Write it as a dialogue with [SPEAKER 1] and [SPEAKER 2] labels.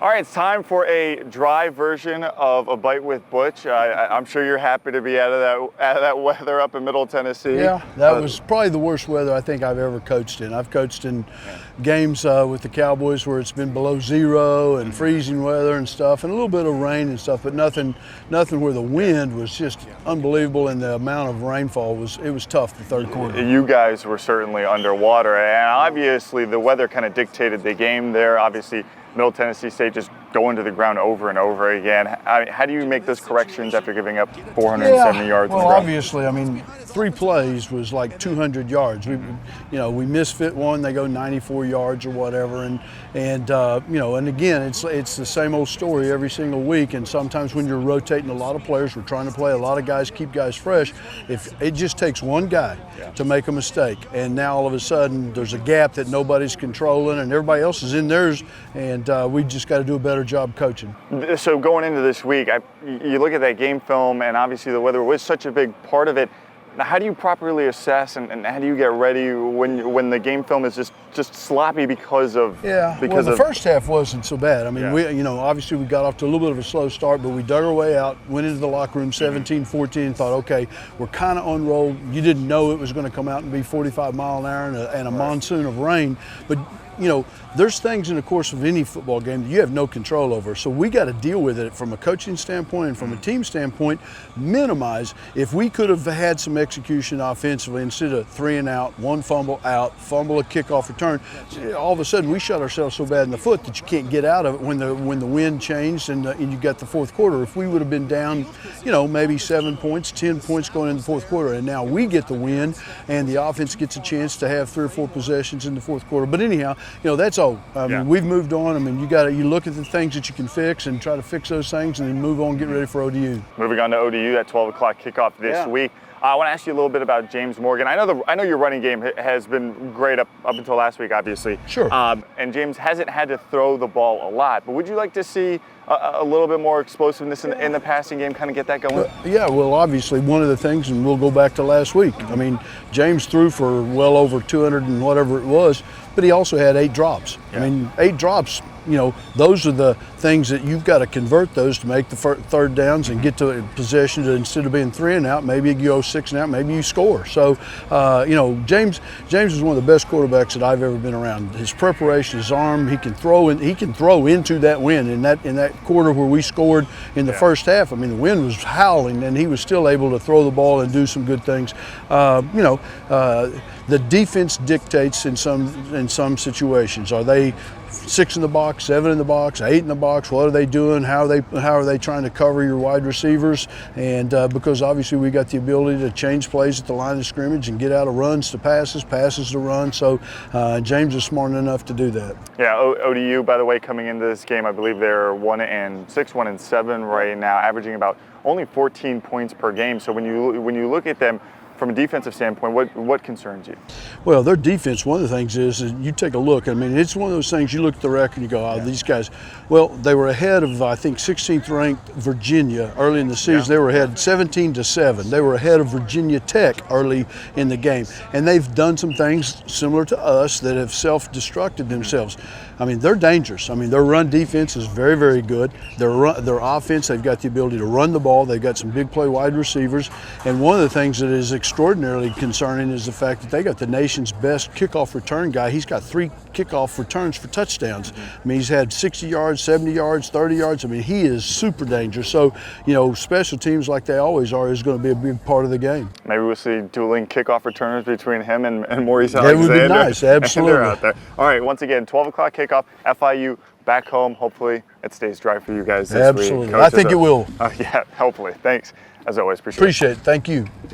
[SPEAKER 1] All right, it's time for a dry version of A Bite with Butch. I'm sure you're happy to be out of that weather up in Middle Tennessee.
[SPEAKER 2] Yeah, that was probably the worst weather I think I've ever coached in. I've coached in games with the Cowboys where it's been below zero and freezing weather and stuff, and a little bit of rain and stuff, but nothing where the wind was just unbelievable, and the amount of rainfall was tough the third quarter.
[SPEAKER 1] You guys were certainly underwater, and obviously the weather kind of dictated the game there. Obviously, Middle Tennessee State just going to the ground over and over again. How do you make those corrections after giving up 470 yards?
[SPEAKER 2] Well, obviously, I mean, 3 plays was like 200 yards. We misfit one, they go 94 yards or whatever, and again, it's the same old story every single week. And sometimes when you're rotating a lot of players, we're trying to play a lot of guys, keep guys fresh. If it just takes one guy to make a mistake, and now all of a sudden there's a gap that nobody's controlling, and everybody else is in theirs, and we just got to do a better job coaching.
[SPEAKER 1] So going into this week, you look at that game film, and obviously the weather was such a big part of it. Now, how do you properly assess and how do you get ready when the game film is just sloppy because of
[SPEAKER 2] the first half wasn't so bad. I mean, obviously we got off to a little bit of a slow start, but we dug our way out, went into the locker room 17-14, and thought, okay, we're kind of on roll. You didn't know it was going to come out and be 45 mile an hour and a monsoon of rain, but there's things in the course of any football game that you have no control over. So we got to deal with it from a coaching standpoint and from a team standpoint, minimize. If we could have had some execution offensively instead of 3 and out, 1 fumble out, fumble a kickoff return, all of a sudden we shot ourselves so bad in the foot that you can't get out of it when the wind changed and you got the fourth quarter. If we would have been down, maybe 7 points, 10 points going in the fourth quarter, and now we get the win and the offense gets a chance to have 3 or 4 possessions in the fourth quarter. But anyhow, that's all. I mean, we've moved on. I mean, you look at the things that you can fix and try to fix those things, and then move on, get ready for ODU.
[SPEAKER 1] Moving on to ODU, that 12 o'clock kickoff this week. I want to ask you a little bit about James Morgan. I know your running game has been great up until last week, obviously.
[SPEAKER 2] Sure.
[SPEAKER 1] And James hasn't had to throw the ball a lot. But would you like to see a little bit more explosiveness in the passing game, kind of get that going?
[SPEAKER 2] Well, obviously one of the things, and we'll go back to last week. I mean, James threw for well over 200 and whatever it was, but he also had 8 drops. I mean, 8 drops. Those are the things that you've got to convert those to make the third downs and get to possession. Instead of being 3 and out, maybe you go 6 and out, maybe you score. So, James is one of the best quarterbacks that I've ever been around. His preparation, his arm, he can throw into that wind. In that quarter where we scored in the first half, I mean, the wind was howling, and he was still able to throw the ball and do some good things. The defense dictates in some situations. Are they 6 in the box, 7 in the box, 8 in the box? What are they doing? How are they trying to cover your wide receivers? And because obviously we got the ability to change plays at the line of scrimmage and get out of runs to passes to run. So James is smart enough to do that.
[SPEAKER 1] Yeah, ODU, by the way, coming into this game, I believe they're 1-6, 1-7 right now, averaging about only 14 points per game. So when you look at them from a defensive standpoint, what concerns you?
[SPEAKER 2] Well, their defense, one of the things is you take a look. I mean, it's one of those things, you look at the record and you go, these guys, well, they were ahead of, I think, 16th ranked Virginia early in the season. They were ahead 17-7. They were ahead of Virginia Tech early in the game. And they've done some things similar to us that have self-destructed themselves. I mean, they're dangerous. I mean, their run defense is very, very good. Their offense, they've got the ability to run the ball. They've got some big play wide receivers. And one of the things that is extraordinarily concerning is the fact that they got the nation's best kickoff return guy. He's got 3 kickoff returns for touchdowns. I mean, he's had 60 yards, 70 yards, 30 yards. I mean, he is super dangerous. So, special teams, like they always are, is going to be a big part of the game.
[SPEAKER 1] Maybe we'll see dueling kickoff returners between him and Maurice Alexander.
[SPEAKER 2] That would be nice, absolutely.
[SPEAKER 1] They're out there. All right, once again, 12 o'clock kickoff, FIU back home. Hopefully it stays dry for you guys this week.
[SPEAKER 2] Absolutely. I think it will.
[SPEAKER 1] Yeah, hopefully. Thanks. As always, appreciate it.
[SPEAKER 2] Appreciate it. Thank you. Yep.